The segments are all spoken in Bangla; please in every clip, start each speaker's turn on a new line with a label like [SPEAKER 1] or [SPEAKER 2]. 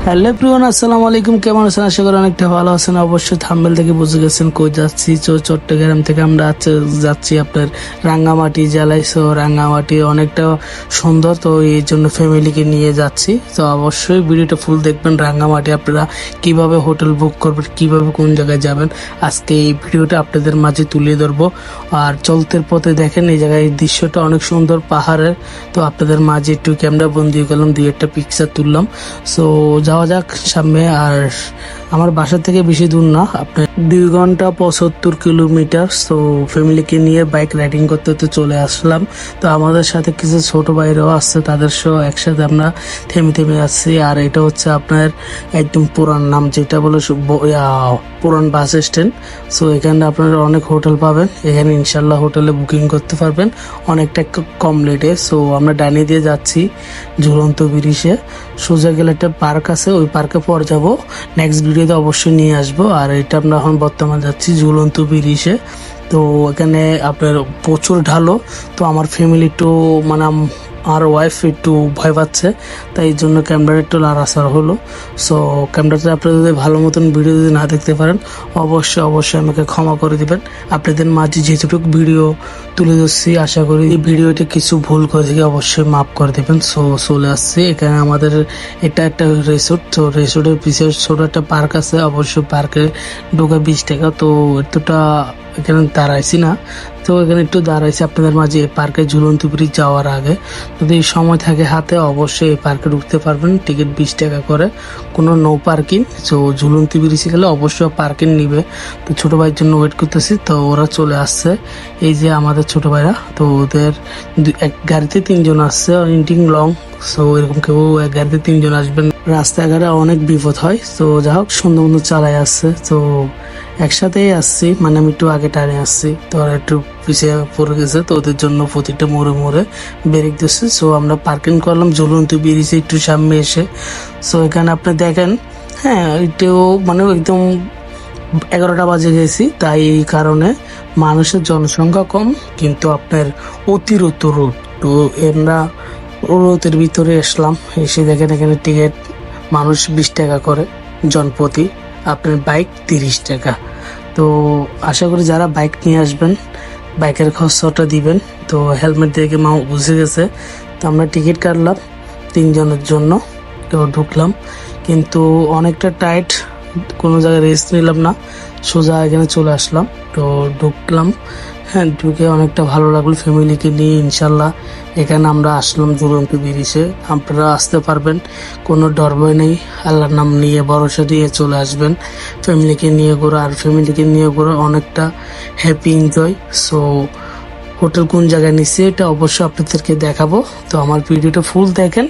[SPEAKER 1] হ্যালো এভরিওয়ান, আসসালামু আলাইকুম। কেমন আছেন? আশা করি অনেকটা ভালো আছেন। অবশ্যই থাম্বনেল থেকে বুঝে গেছেন কই যাচ্ছি। চট্টগ্রাম থেকে আমরা যাচ্ছি আপনার রাঙ্গামাটি জেলায়। রাঙ্গামাটি অনেকটা সুন্দর, তো এই জন্য ফ্যামিলিকে নিয়ে যাচ্ছি। তো অবশ্যই ভিডিওটা ফুল দেখবেন। রাঙ্গামাটি আপনারা কিভাবে হোটেল বুক করবেন, কিভাবে কোন জায়গায় যাবেন, আজকে এই ভিডিওটা আপনাদের মাঝে তুলে ধরবো। আর চলতে পথে দেখেন এই জায়গায় দৃশ্যটা অনেক সুন্দর পাহাড়ের। তো আপনাদের মাঝে একটু ক্যামেরা বন্দি করলাম, দুই একটা পিকচার তুললাম। সো যাওয়া যাক সামনে। আর আমার বাসা থেকে বেশি দূর না, আপনার 2 ঘন্টা 75 কিলোমিটার। সো ফ্যামিলিকে নিয়ে বাইক রাইডিং করতে করতে চলে আসলাম। তো আমাদের সাথে কিছু ছোট ভাইরাও আসছে, তাদের সহ একসাথে আমরা থেমে থেমে আসছি। আর এটা হচ্ছে আপনার একদম পুরান নাম, যেটা বলে পুরান বাস স্ট্যান্ড। সো এখানে আপনারা অনেক হোটেল পাবেন। এখানে ইনশাল্লাহ হোটেলে বুকিং করতে পারবেন অনেকটা কম রেটে। সো আমরা ডানি দিয়ে যাচ্ছি ঝুলন্ত ব্রিজে। সোজা গেলে একটা পার্ক আছে, ওই পার্কে পর যাব। নেক্সট ভিডিওতে অবশ্যই নিয়ে আসবো। আর এটা আমরা এখন বর্তমানে যাচ্ছি ঝুলন্ত ব্রিজে। তো এখানে আপনার প্রচুর ঢালো। তো আমার ফ্যামিলি একটু মানে আর ওয়াইফ একটু ভয় পাচ্ছে, তাই এই জন্য ক্যামেরাটা একটু লাড়াচাড়া হলো। সো ক্যামেরাতে আপনারা যদি ভালো মতন ভিডিও যদি না দেখতে পারেন, অবশ্যই আমাকে ক্ষমা করে দিবেন। আপনাদের মাঝে যেটুকু ভিডিও তুলে ধরছি, আশা করি এই ভিডিওতে কিছু ভুল করে থেকে অবশ্যই মাফ করে দেবেন। সো চলে আসছি এখানে আমাদের, এটা একটা রিসোর্ট। তো রিসোর্টের পিছিয়ে ছোট একটা পার্ক আছে, অবশ্যই পার্কে ঢোকা 20 টাকা। তো এতটা এখানে দাঁড়াইছি না, তো এখানে একটু দাঁড়াইছি আপনাদের মাঝে। পার্কে ঝুলন্ত ব্রিজ যাওয়ার আগে যদি সময় থাকে হাতে, অবশ্যই এই পার্কে ঢুকতে পারবেন। টিকিট 20 টাকা করে, কোনো নো পার্কিং। তো ঝুলন্ত ব্রিজে গেলে অবশ্যই পার্কিং নিবে। তো ছোট ভাইয়ের জন্য ওয়েট করতেছি, তো ওরা চলে আসছে। এই যে আমাদের ছোট ভাইরা, তো ওদের এক গাড়িতে 3 জন আসছে, ইন্টিং লং। সো এরকম কেউ এক গাড়িতে 3 জন আসবেন, রাস্তাঘাটে অনেক বিপদ হয়। তো যা হোক সুন্দর সুন্দর চালাই আসছে। তো একসাথেই আসছি, মানে আমি একটু আগে টানে আসছি, তো ওরা একটু পিছিয়ে পড়ে গেছে। তো ওদের জন্য প্রতিটা মোড়ে মোড়ে ব্রেক দিচ্ছে। সো আমরা পার্কিং করলাম ঝুলন্ত ব্রিজে একটু সামনে এসে। সো এখানে আপনি দেখেন, হ্যাঁ এটাও মানে একদম 11টা বাজে গেছি, তাই এই কারণে মানুষের জনসংখ্যা কম, কিন্তু আপনার অতিরিক্ত রোদ। তো আমরা রোদের ভিতরে আসলাম, এসে দেখেন এখানে টিকিট মানুষ 20 টাকা করে জনপ্রতি, আপনার বাইক 30 টাকা। তো আশা করি যারা বাইক নিয়ে আসবেন বাইকের খরচটা দিবেন। তো হেলমেট দেখে মা বুঝে গেছে। তো আমরা টিকিট কাটলাম 3 জনের জন্য। তো ঢুকলাম, কিন্তু অনেকটা টাইট, কোনো জায়গায় রেস্ট নিলাম না, সোজা এখানে চলে আসলাম। তো ঢুকলাম, হ্যাঁ ঢুকে অনেকটা ভালো লাগলো ফ্যামিলিকে নিয়ে। ইনশাল্লাহ এখানে আমরা আসলাম ঝুলন্ত ব্রিজে। আপনারা আসতে পারবেন, কোনো ডর ভয় নেই। আল্লাহর নাম নিয়ে ভরসা দিয়ে চলে আসবেন ফ্যামিলিকে নিয়ে ঘোরা। আর ফ্যামিলিকে নিয়ে ঘোরা অনেকটা হ্যাপি এনজয়। সো হোটেল কোন জায়গায় নিচ্ছি এটা অবশ্যই আপনাদেরকে দেখাবো। তো আমার ভিডিওটা ফুল দেখেন,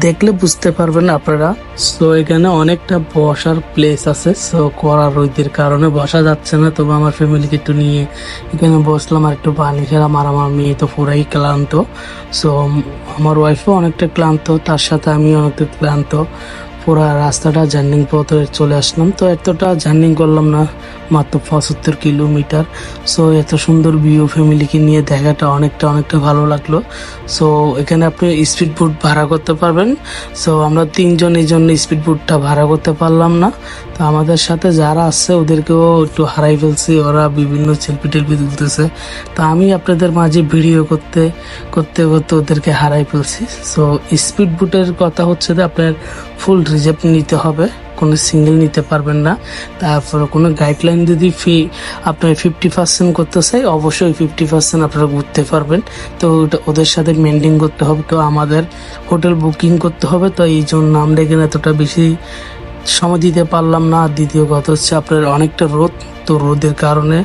[SPEAKER 1] দেখলে বুঝতে পারবেন আপনারা। সো এখানে অনেকটা বসার প্লেস আছে। সো কড়া রোদের কারণে বসা যাচ্ছে না, তবে আমার ফ্যামিলিকে একটু নিয়ে এখানে বসলাম আর একটু পানি খেলাম। আর আমার মেয়ে তো পুরাই ক্লান্ত। সো আমার ওয়াইফও অনেকটা ক্লান্ত, তার সাথে আমি অনেকটা ক্লান্ত। পুরা রাস্তাটা জার্নিং পথে চলে আসলাম। তো এতটা জার্নিং করলাম না, মাত্র 75 কিলোমিটার। সো এত সুন্দর ভিউ ফ্যামিলিকে নিয়ে দেখাটা অনেকটা ভালো লাগলো। সো এখানে আপনি স্পিড বোট ভাড়া করতে পারবেন। সো আমরা 3 জন, এই জন্য স্পিড বোটটা ভাড়া করতে পারলাম না। তো আমাদের সাথে যারা আছে ওদেরকেও একটু হারাই ফেলছি, ওরা বিভিন্ন সেলফি টেলফি তুলতেছে। তো আমি আপনাদের মাঝে ভিডিও করতে করতে করতে ওদেরকে হারাই ফেলছি। সো স্পিড বোটের কথা হচ্ছে যে আপনার ফুল রিজার্ভ নিতে হবে, কোনো সিঙ্গেল নিতে পারবেন না। তারপরে কোনো গাইডলাইন যদি আপনার 50% করতে চাই, অবশ্যই 50% আপনারা ঘুরতে পারবেন। তো ওদের সাথে মেনটেন করতে হবে। তো আমাদের হোটেল বুকিং করতে হবে। তো এই জন্য আমরা এখানে এতটা বেশি সময় দিতে পারলাম না। আর দ্বিতীয় কথা হচ্ছে আপনার অনেকটা রোদ, তো রোদের কারণে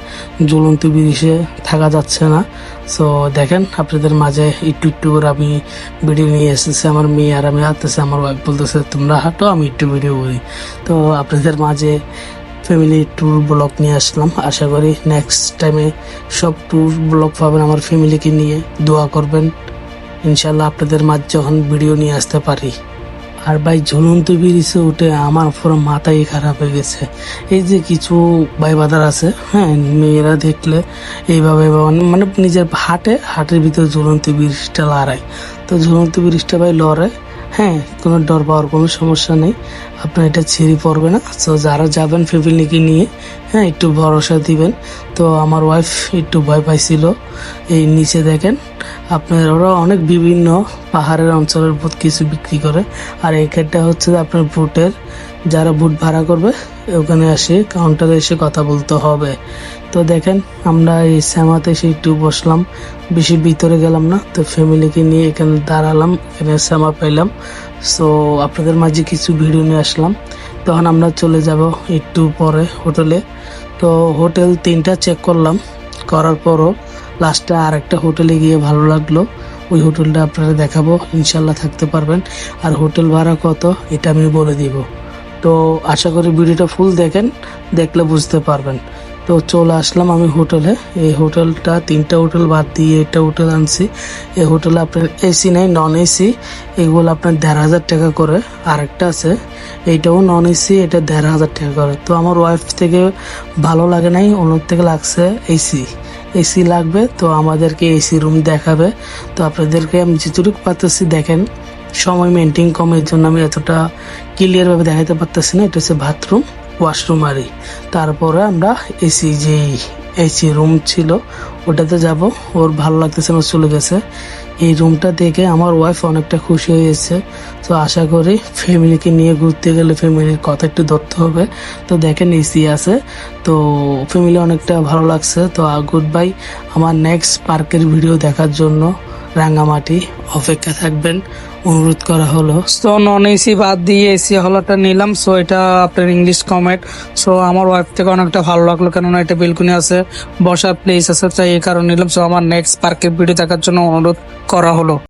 [SPEAKER 1] ঝুলন্ত ব্রিজে থাকা যাচ্ছে না। সো দেখেন আপনাদের মাঝে একটু করে আমি ভিডিও নিয়ে এসেছি। আমার মেয়ে আর আমি হাঁটতেছি, আমার ওয়াইফ বলতেছে তোমরা হাঁটো, আমি একটু ভিডিও করি। তো আপনাদের মাঝে ফ্যামিলি ট্যুর ব্লগ নিয়ে আসলাম। আশা করি নেক্সট টাইমে সব ট্যুর ব্লগ পাবেন আমার ফ্যামিলিকে নিয়ে। দোয়া করবেন ইনশাল্লাহ আপনাদের মাঝে যখন ভিডিও নিয়ে আসতে পারি। আর ভাই ঝুলন্ত ব্রিজে উঠে আমার পুরো মাথাই খারাপ হয়ে গেছে। এই যে কিছু ভাই বাদার আছে, হ্যাঁ মেয়েরা দেখলে এইভাবে মানে নিজের হাটের ভিতরে ঝুলন্ত ব্রিজটা লড়ায়। তো ঝুলন্ত ব্রিজটা ভাই লড়ে, হ্যাঁ, কোনো ডর পাওয়ার কোনো সমস্যা নেই, আপনার এটা ছিঁড়ি পড়বে না। তো যারা যাবেন ফ্যামিলিকে নিয়ে, হ্যাঁ, একটু ভরসা দিবেন। তো আমার ওয়াইফ একটু ভয় পাইছিল। এই নিচে দেখেন আপনার, ওরা অনেক বিভিন্ন পাহাড়ের অঞ্চলের বুট কিছু বিক্রি করে। আর এখানটা হচ্ছে আপনার বুটের, যারা বুট ভাড়া করবে ওখানে আসে কাউন্টারে এসে কথা বলতে হবে। তো দেখেন আমরা এই শ্যামাতে এসে একটু বসলাম, বেশি ভিতরে গেলাম না। তো ফ্যামিলিকে নিয়ে এখানে দাঁড়ালাম, এখানে শ্যামা পাইলাম। সো আপনাদের মাঝে কিছু ভিডিও নিয়ে আসলাম। তখন আমরা চলে যাব একটু পরে হোটেলে। তো হোটেল 3টা চেক করলাম, করার পরও লাস্টে আরেকটা হোটেলে গিয়ে ভালো লাগলো। ওই হোটেলটা আপনারা দেখাবো, ইনশাল্লাহ থাকতে পারবেন। আর হোটেল ভাড়া কত এটা আমি বলে দিব। তো আশা করি ভিডিওটা ফুল দেখেন, দেখলে বুঝতে পারবেন। তো চলে আসলাম আমি হোটেলে। এই হোটেলটা 3টা হোটেল বাদ দিয়ে এটা হোটেল আনছি। এই হোটেলে আপনার এসি নেই, নন এসি। এগুলো আপনার 1,500 টাকা করে। আরেকটা আছে, এইটাও নন এসি, এটা 1,500 টাকা করে। তো আমার ওয়াইফ থেকে ভালো লাগে নাই, ওনার থেকে লাগছে এসি। এসি লাগবে, তো আমাদেরকে এসি রুম দেখাবে। তো আপনাদেরকে আমি যেটুকু পারতেছি দেখেন, সময় মেনটেন কম, এর জন্য আমি এতটা ক্লিয়ার ভাবে দেখাতে পারতেছি না। এটা হচ্ছে বাথরুম, ওয়াশরুম আরই। তারপরে আমরা এসি, যে এসি রুম ছিল ওটাতে যাব। ওর ভালো লাগতেছে না, চলে গেছে। এই রুমটা দেখে আমার ওয়াইফ অনেকটা খুশি হয়েছে। তো আশা করি ফ্যামিলিকে নিয়ে ঘুরতে গেলে ফ্যামিলির কথা একটু ধরতে হবে। তো দেখেন এসি আছে, তো ফ্যামিলি অনেকটা ভালো লাগছে। তো গুড বাই। আমার নেক্সট পার্কের ভিডিও দেখার জন্য রাঙ্গামাটি অপেক্ষা থাকবেন, অনুরোধ করা হলো।
[SPEAKER 2] তো নন এসি বাদ দিয়ে এসি হলাটা নিলাম। সো এটা আপনার ইংলিশ কমেট। সো আমার ওয়াইফ থেকে অনেকটা ভালো লাগলো, কেননা এটা বেলকুনি আছে, বসার প্লেস আছে, তাই এই কারণে নিলাম। সো আমার নেক্সট পার্কের ভিডিও দেখার জন্য অনুরোধ করা হলো।